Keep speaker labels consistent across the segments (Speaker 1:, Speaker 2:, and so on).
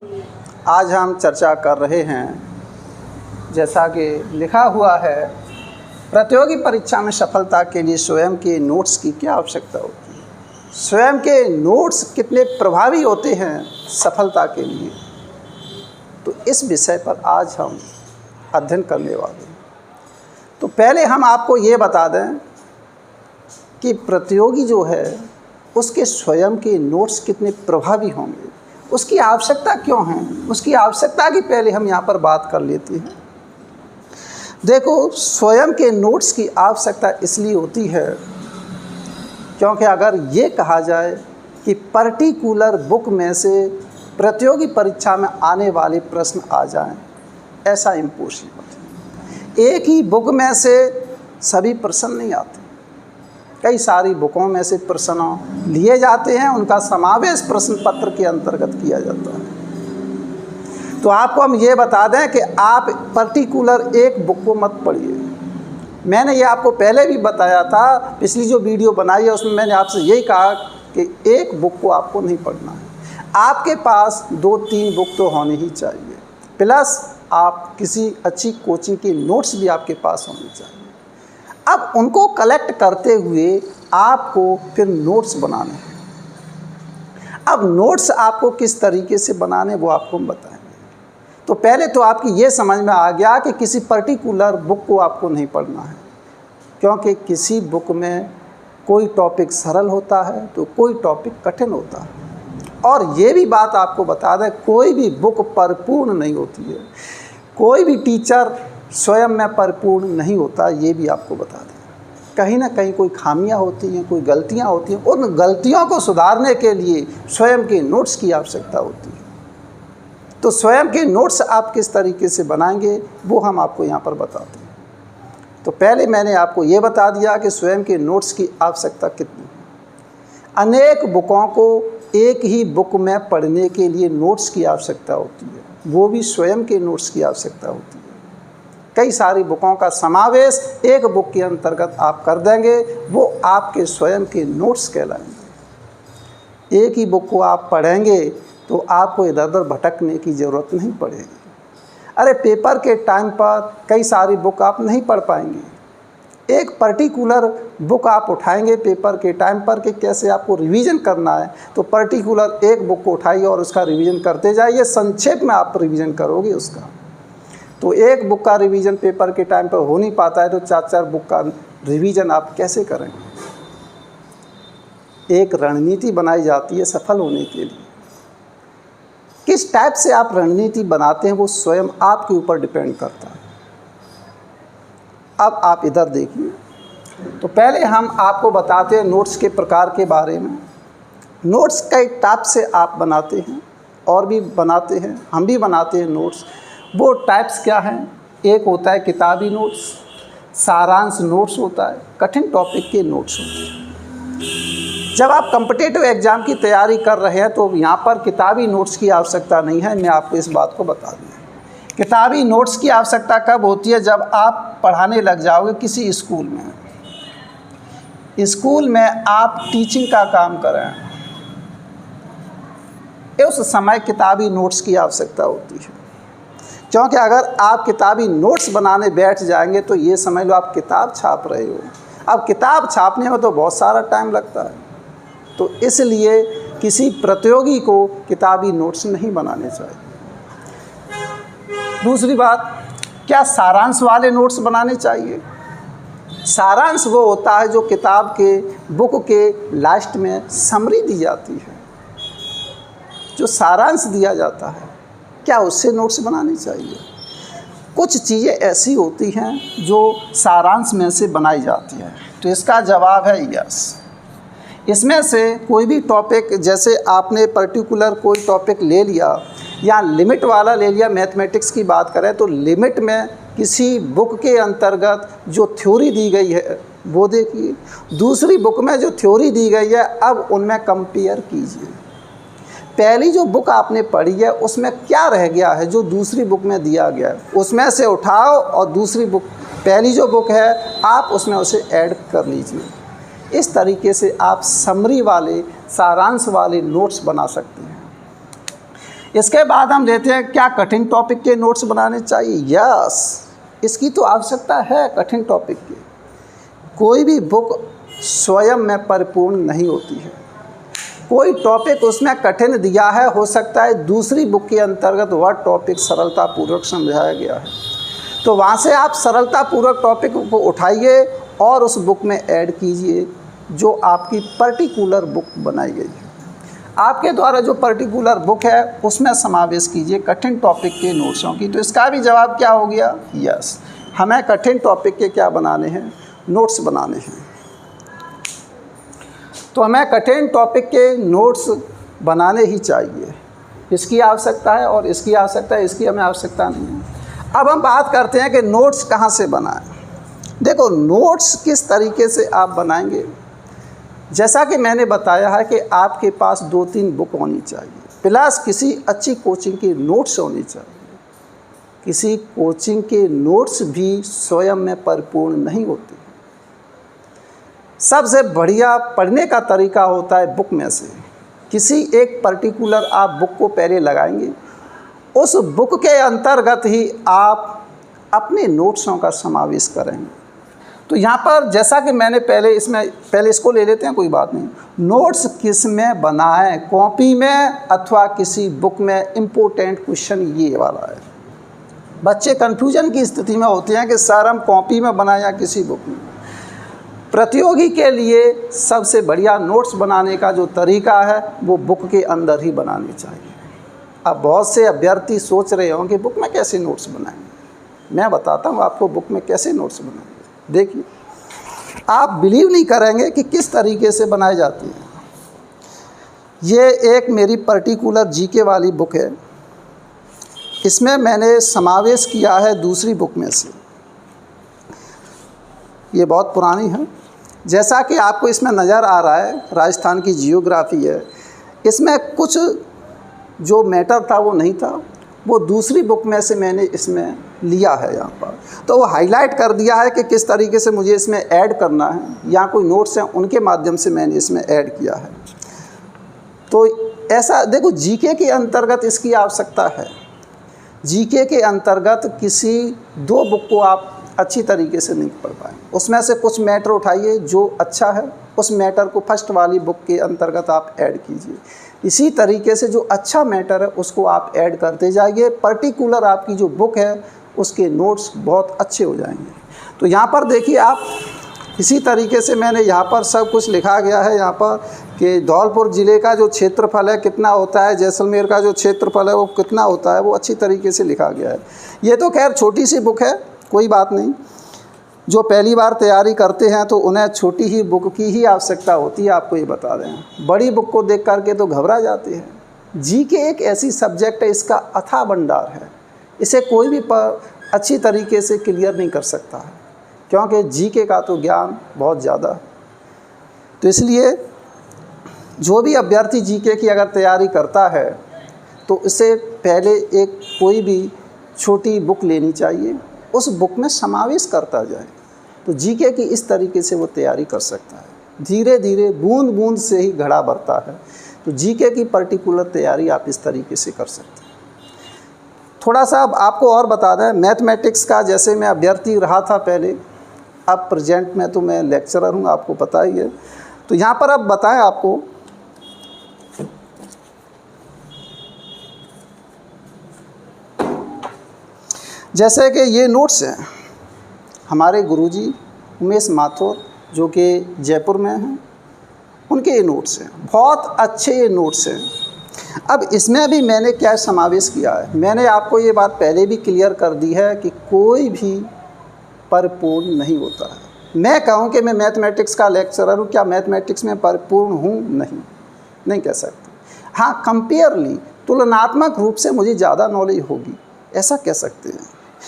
Speaker 1: आज हम चर्चा कर रहे हैं, जैसा कि लिखा हुआ है, प्रतियोगी परीक्षा में सफलता के लिए स्वयं के नोट्स की क्या आवश्यकता होती है। स्वयं के नोट्स कितने प्रभावी होते हैं सफलता के लिए, तो इस विषय पर आज हम अध्ययन करने वाले हैं। तो पहले हम आपको ये बता दें कि प्रतियोगी जो है उसके स्वयं के नोट्स कितने प्रभावी होंगे, उसकी आवश्यकता क्यों है, उसकी आवश्यकता की पहले हम यहाँ पर बात कर लेते हैं। देखो, स्वयं के नोट्स की आवश्यकता इसलिए होती है क्योंकि अगर ये कहा जाए कि पर्टिकुलर बुक में से प्रतियोगी परीक्षा में आने वाले प्रश्न आ जाएं, ऐसा इम्पॉसिबल है। एक ही बुक में से सभी प्रश्न नहीं आते, कई सारी बुकों में से प्रश्न लिए जाते हैं, उनका समावेश प्रश्न पत्र के अंतर्गत किया जाता है। तो आपको हम ये बता दें कि आप पर्टिकुलर एक बुक को मत पढ़िए। मैंने ये आपको पहले भी बताया था, पिछली जो वीडियो बनाई है उसमें मैंने आपसे यही कहा कि एक बुक को आपको नहीं पढ़ना है। आपके पास 2-3 बुक तो होनी ही चाहिए, प्लस आप किसी अच्छी कोचिंग के नोट्स भी आपके पास होने चाहिए। अब उनको कलेक्ट करते हुए आपको फिर नोट्स बनाने हैं। अब नोट्स आपको किस तरीके से बनाने वो आपको हम बताएंगे। तो पहले तो आपकी ये समझ में आ गया कि किसी पर्टिकुलर बुक को आपको नहीं पढ़ना है, क्योंकि किसी बुक में कोई टॉपिक सरल होता है तो कोई टॉपिक कठिन होता है। और ये भी बात आपको बता दें, कोई भी बुक परिपूर्ण नहीं होती है, कोई भी टीचर स्वयं में परिपूर्ण नहीं होता, ये भी आपको बता दें। कहीं ना कहीं कोई खामियां होती हैं, कोई गलतियां होती हैं, उन गलतियों को सुधारने के लिए स्वयं के नोट्स की आवश्यकता होती है। तो स्वयं के नोट्स आप किस तरीके से बनाएंगे वो हम आपको यहाँ पर बताते हैं। तो पहले मैंने आपको ये बता दिया कि स्वयं के नोट्स की आवश्यकता कितनी है। अनेक बुकों को एक ही बुक में पढ़ने के लिए नोट्स की आवश्यकता होती है, वो भी स्वयं के नोट्स की आवश्यकता होती है। कई सारी बुकों का समावेश एक बुक के अंतर्गत आप कर देंगे, वो आपके स्वयं के नोट्स कहलाएंगे। एक ही बुक को आप पढ़ेंगे तो आपको इधर उधर भटकने की ज़रूरत नहीं पड़ेगी। अरे पेपर के टाइम पर कई सारी बुक आप नहीं पढ़ पाएंगे, एक पर्टिकुलर बुक आप उठाएंगे पेपर के टाइम पर कि कैसे आपको रिवीजन करना है, तो पर्टिकुलर एक बुक को उठाइए और उसका रिवीजन करते जाइए। संक्षेप में आप रिवीजन करोगे उसका, तो एक बुक का रिवीजन पेपर के टाइम पर हो नहीं पाता है, तो 4-4 बुक का रिवीजन आप कैसे करेंगे। एक रणनीति बनाई जाती है सफल होने के लिए। किस टाइप से आप रणनीति बनाते हैं वो स्वयं आपके ऊपर डिपेंड करता है। अब आप इधर देखिए, तो पहले हम आपको बताते हैं नोट्स के प्रकार के बारे में। नोट्स कई टाइप से आप बनाते हैं और भी बनाते हैं, हम भी बनाते हैं नोट्स। वो टाइप्स क्या हैं? एक होता है किताबी नोट्स, सारांश नोट्स होता है, कठिन टॉपिक के नोट्स होते हैं। जब आप कॉम्पिटिटिव एग्ज़ाम की तैयारी कर रहे हैं तो यहाँ पर किताबी नोट्स की आवश्यकता नहीं है, मैं आपको इस बात को बता दूँ। किताबी नोट्स की आवश्यकता कब होती है? जब आप पढ़ाने लग जाओगे किसी स्कूल में, स्कूल में आप टीचिंग का काम करें, उस समय किताबी नोट्स की आवश्यकता होती है। क्योंकि अगर आप किताबी नोट्स बनाने बैठ जाएंगे तो ये समझ लो आप किताब छाप रहे हो। अब किताब छापने में तो बहुत सारा टाइम लगता है, तो इसलिए किसी प्रतियोगी को किताबी नोट्स नहीं बनाने चाहिए। दूसरी बात, क्या सारांश वाले नोट्स बनाने चाहिए? सारांश वो होता है जो किताब के बुक के लास्ट में समरी दी जाती है, जो सारांश दिया जाता है, क्या उससे नोट्स बनाने चाहिए? कुछ चीज़ें ऐसी होती हैं जो सारांश में से बनाई जाती हैं, तो इसका जवाब है यस। इसमें से कोई भी टॉपिक, जैसे आपने पर्टिकुलर कोई टॉपिक ले लिया या लिमिट वाला ले लिया, मैथमेटिक्स की बात करें तो लिमिट में किसी बुक के अंतर्गत जो थ्योरी दी गई है वो देखिए, दूसरी बुक में जो थ्योरी दी गई है अब उनमें कंपेयर कीजिए। पहली जो बुक आपने पढ़ी है उसमें क्या रह गया है जो दूसरी बुक में दिया गया है, उसमें से उठाओ और दूसरी बुक, पहली जो बुक है आप उसमें उसे ऐड कर लीजिए। इस तरीके से आप समरी वाले, सारांश वाले नोट्स बना सकते हैं। इसके बाद हम लेते हैं क्या कठिन टॉपिक के नोट्स बनाने चाहिए। यस, इसकी तो आवश्यकता है कठिन टॉपिक की। कोई भी बुक स्वयं में परिपूर्ण नहीं होती है। कोई टॉपिक उसमें कठिन दिया है, हो सकता है दूसरी बुक के अंतर्गत वह टॉपिक सरलतापूर्वक समझाया गया है, तो वहाँ से आप सरलतापूर्वक टॉपिक को उठाइए और उस बुक में ऐड कीजिए जो आपकी पर्टिकुलर बुक बनाई गई है। आपके द्वारा जो पर्टिकुलर बुक है उसमें समावेश कीजिए कठिन टॉपिक के नोट्सों की। तो इसका भी जवाब क्या हो गया? यस, हमें कठिन टॉपिक के क्या बनाने हैं? नोट्स बनाने हैं। तो हमें कठिन टॉपिक के नोट्स बनाने ही चाहिए। इसकी आवश्यकता है और इसकी आवश्यकता है, इसकी हमें आवश्यकता नहीं है। अब हम बात करते हैं कि नोट्स कहाँ से बनाएं। देखो, नोट्स किस तरीके से आप बनाएंगे, जैसा कि मैंने बताया है कि आपके पास 2-3 बुक होनी चाहिए, प्लस किसी अच्छी कोचिंग के नोट्स होनी चाहिए। किसी कोचिंग के नोट्स भी स्वयं में परिपूर्ण नहीं होते। सबसे बढ़िया पढ़ने का तरीका होता है बुक में से किसी एक पर्टिकुलर आप बुक को पहले लगाएंगे, उस बुक के अंतर्गत ही आप अपने नोट्सों का समावेश करेंगे। तो यहाँ पर जैसा कि मैंने पहले इसको ले लेते हैं, कोई बात नहीं। नोट्स किस में बनाएं, कॉपी में अथवा किसी बुक में? इम्पोर्टेंट क्वेश्चन ये वाला है। बच्चे कन्फ्यूजन की स्थिति में होते हैं कि सर हम कॉपी में बनाएं या किसी बुक में। प्रतियोगी के लिए सबसे बढ़िया नोट्स बनाने का जो तरीका है वो बुक के अंदर ही बनाने चाहिए। अब बहुत से अभ्यर्थी सोच रहे होंगे बुक में कैसे नोट्स बनाएंगे। मैं बताता हूँ आपको बुक में कैसे नोट्स बनाएंगे। देखिए, आप बिलीव नहीं करेंगे कि किस तरीके से बनाए जाते हैं। ये एक मेरी पर्टिकुलर जीके वाली बुक है। इसमें मैंने समावेश किया है दूसरी बुक में से। ये बहुत पुरानी है, जैसा कि आपको इसमें नज़र आ रहा है, राजस्थान की जियोग्राफी है। इसमें कुछ जो मैटर था वो नहीं था, वो दूसरी बुक में से मैंने इसमें लिया है यहाँ पर। तो वो हाईलाइट कर दिया है कि किस तरीके से मुझे इसमें ऐड करना है। यहाँ कोई नोट्स हैं उनके माध्यम से मैंने इसमें ऐड किया है। तो ऐसा देखो, जीके के अंतर्गत इसकी आवश्यकता है। जीके के अंतर्गत किसी 2 बुक को आप अच्छी तरीके से नहीं पढ़ पाएंगे। उसमें से कुछ मैटर उठाइए जो अच्छा है, उस मैटर को फर्स्ट वाली बुक के अंतर्गत आप ऐड कीजिए। इसी तरीके से जो अच्छा मैटर है उसको आप ऐड करते जाइए। पर्टिकुलर आपकी जो बुक है उसके नोट्स बहुत अच्छे हो जाएंगे। तो यहाँ पर देखिए आप, इसी तरीके से मैंने यहाँ पर सब कुछ लिखा गया है। यहाँ पर कि धौलपुर ज़िले का जो क्षेत्रफल है कितना होता है, जैसलमेर का जो क्षेत्रफल है वो कितना होता है, वो अच्छी तरीके से लिखा गया है। ये तो खैर छोटी सी बुक है, कोई बात नहीं। जो पहली बार तैयारी करते हैं तो उन्हें छोटी ही बुक की ही आवश्यकता होती है, आपको ये बता दें। बड़ी बुक को देख करके तो घबरा जाते हैं। जीके एक ऐसी सब्जेक्ट है, इसका अथाह भंडार है। इसे कोई भी अच्छी तरीके से क्लियर नहीं कर सकता है, क्योंकि जीके का तो ज्ञान बहुत ज़्यादा है। तो इसलिए जो भी अभ्यर्थी जीके की अगर तैयारी करता है तो इसे पहले एक कोई भी छोटी बुक लेनी चाहिए, उस बुक में समावेश करता जाए, तो जीके की इस तरीके से वो तैयारी कर सकता है। धीरे धीरे बूंद बूंद से ही घड़ा भरता है। तो जीके की पर्टिकुलर तैयारी आप इस तरीके से कर सकते हैं। थोड़ा सा अब आपको और बता दें, मैथमेटिक्स का जैसे मैं अभ्यर्थी रहा था पहले, अब प्रेजेंट में तो मैं लेक्चरर हूँ, आपको पता ही है। तो यहाँ पर अब बताएं आपको, जैसे कि ये नोट्स हैं हमारे गुरुजी उमेश माथुर जो कि जयपुर में हैं, उनके ये नोट्स हैं, बहुत अच्छे ये नोट्स हैं। अब इसमें भी मैंने क्या समावेश किया है, मैंने आपको ये बात पहले भी क्लियर कर दी है कि कोई भी परिपूर्ण नहीं होता है। मैं कहूँ कि मैं मैथमेटिक्स का लेक्चरर हूँ, क्या मैथमेटिक्स में परिपूर्ण हूँ? नहीं कह सकते। हाँ, कंपेयरली तुलनात्मक रूप से मुझे ज़्यादा नॉलेज होगी, ऐसा कह सकते हैं।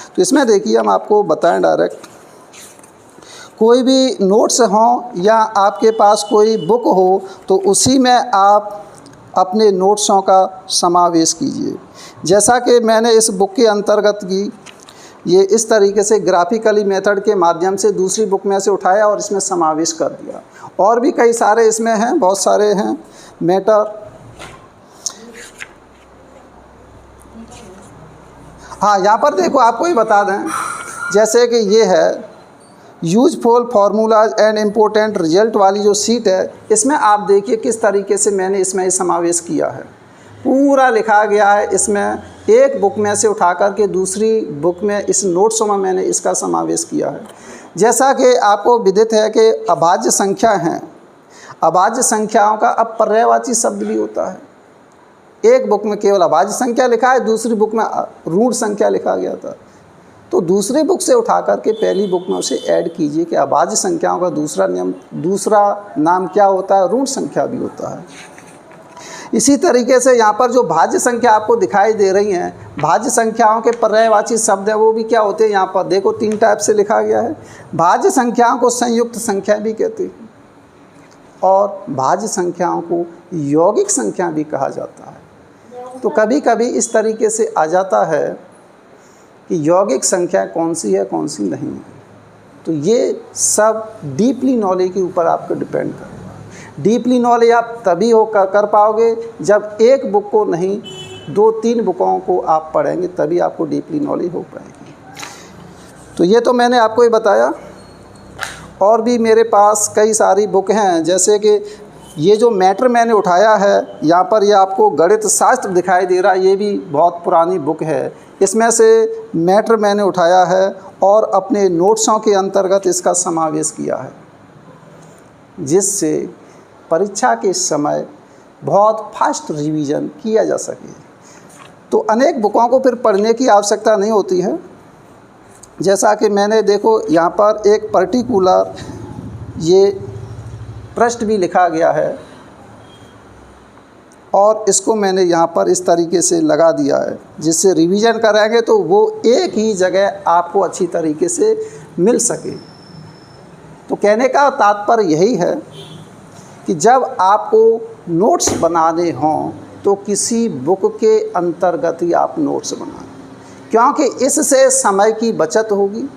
Speaker 1: तो इसमें देखिए, हम आपको बताएं डायरेक्ट, कोई भी नोट्स हों या आपके पास कोई बुक हो तो उसी में आप अपने नोट्सों का समावेश कीजिए। जैसा कि मैंने इस बुक के अंतर्गत की, ये इस तरीके से ग्राफिकली मेथड के माध्यम से दूसरी बुक में से उठाया और इसमें समावेश कर दिया। और भी कई सारे इसमें हैं, बहुत सारे हैं मैटर। हाँ, यहाँ पर देखो आपको ही बता दें, जैसे कि ये है useful formulas and important result वाली जो सीट है, इसमें आप देखिए किस तरीके से मैंने इसमें समावेश किया है। पूरा लिखा गया है, इसमें एक बुक में से उठा कर के दूसरी बुक में इस नोट्सों में मैंने इसका समावेश किया है। जैसा कि आपको विदित है कि अभाज्य संख्या हैं, अभाज्य संख्याओं का अब पर्यायवाची शब्द भी होता है। एक बुक में केवल अभाज्य संख्या लिखा है, दूसरी बुक में ऋण संख्या लिखा गया था। तो दूसरी बुक से उठा कर के पहली बुक में उसे ऐड कीजिए कि अभाज्य संख्याओं का दूसरा नाम क्या होता है, ऋण संख्या भी होता है। इसी तरीके से यहाँ पर जो भाज्य संख्या आपको दिखाई दे रही हैं, भाज्य संख्याओं के पर्यायवाची शब्द हैं, वो भी क्या होते हैं, यहाँ पर देखो 3 टाइप से लिखा गया है। भाज्य संख्याओं को संयुक्त संख्या भी कहते हैं और भाज्य संख्याओं को यौगिक संख्या भी कहा जाता है। तो कभी कभी इस तरीके से आ जाता है कि यौगिक संख्या कौन सी है, कौन सी नहीं है। तो ये सब डीपली नॉलेज के ऊपर आपको डिपेंड करेगा। डीपली नॉलेज आप तभी कर पाओगे जब एक बुक को नहीं 2-3 बुकों को आप पढ़ेंगे, तभी आपको डीपली नॉलेज हो पाएगी। तो ये तो मैंने आपको ही बताया। और भी मेरे पास कई सारी बुक हैं, जैसे कि ये जो मैटर मैंने उठाया है, यहाँ पर ये आपको गणित शास्त्र दिखाई दे रहा है, ये भी बहुत पुरानी बुक है। इसमें से मैटर मैंने उठाया है और अपने नोट्सों के अंतर्गत इसका समावेश किया है, जिससे परीक्षा के समय बहुत फास्ट रिवीजन किया जा सके। तो अनेक बुकों को फिर पढ़ने की आवश्यकता नहीं होती है। जैसा कि मैंने देखो यहाँ पर एक पर्टिकुलर ये पृष्ठ भी लिखा गया है और इसको मैंने यहाँ पर इस तरीके से लगा दिया है, जिससे रिवीजन करेंगे तो वो एक ही जगह आपको अच्छी तरीके से मिल सके। तो कहने का तात्पर्य यही है कि जब आपको नोट्स बनाने हों तो किसी बुक के अंतर्गत ही आप नोट्स बनाएं, क्योंकि इससे समय की बचत होगी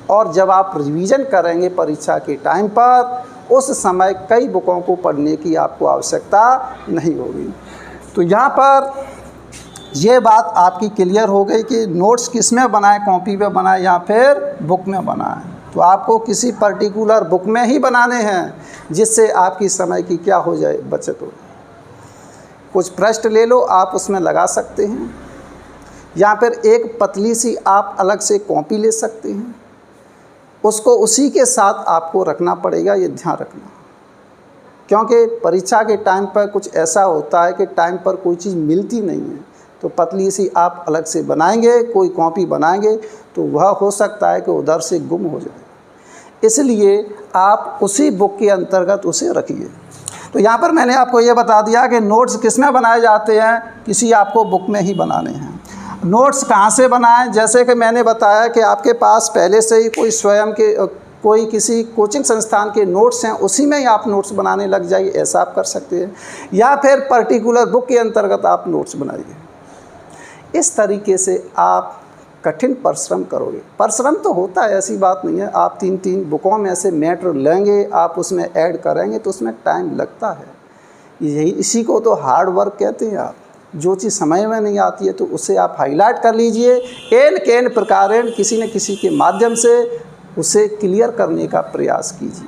Speaker 1: और जब आप रिवीजन करेंगे परीक्षा के टाइम पर, उस समय कई बुकों को पढ़ने की आपको आवश्यकता नहीं होगी। तो यहाँ पर ये बात आपकी क्लियर हो गई कि नोट्स किस में बनाएं, कॉपी पे बनाएं या फिर बुक में बनाएं। तो आपको किसी पर्टिकुलर बुक में ही बनाने हैं, जिससे आपकी समय की क्या हो जाए, बचत हो जाए। कुछ पृष्ठ ले लो, आप उसमें लगा सकते हैं, या फिर एक पतली सी आप अलग से कॉपी ले सकते हैं। उसको उसी के साथ आपको रखना पड़ेगा, ये ध्यान रखना, क्योंकि परीक्षा के टाइम पर कुछ ऐसा होता है कि टाइम पर कोई चीज़ मिलती नहीं है। तो पतली सी आप अलग से बनाएंगे, कोई कॉपी बनाएंगे, तो वह हो सकता है कि उधर से गुम हो जाए। इसलिए आप उसी बुक के अंतर्गत उसे रखिए। तो यहाँ पर मैंने आपको ये बता दिया कि नोट्स किस में बनाए जाते हैं, किसी आपको बुक में ही बनाने हैं। नोट्स कहाँ से बनाएं, जैसे कि मैंने बताया कि आपके पास पहले से ही कोई स्वयं के कोई किसी कोचिंग संस्थान के नोट्स हैं, उसी में ही आप नोट्स बनाने लग जाइए, ऐसा आप कर सकते हैं। या फिर पर्टिकुलर बुक के अंतर्गत आप नोट्स बनाइए। इस तरीके से आप कठिन परिश्रम करोगे। परिश्रम तो होता है, ऐसी बात नहीं है। आप 3-3 बुकों में से मैटर लेंगे, आप उसमें ऐड करेंगे तो उसमें टाइम लगता है। यही इसी को तो हार्ड वर्क कहते हैं। आप जो चीज़ समय में नहीं आती है तो उसे आप हाईलाइट कर लीजिए, एन प्रकारेण किसी न किसी के माध्यम से उसे क्लियर करने का प्रयास कीजिए।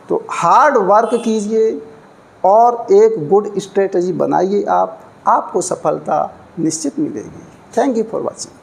Speaker 1: तो हार्ड वर्क कीजिए और एक गुड स्ट्रेटजी बनाइए, आपको सफलता निश्चित मिलेगी। Thank you for watching.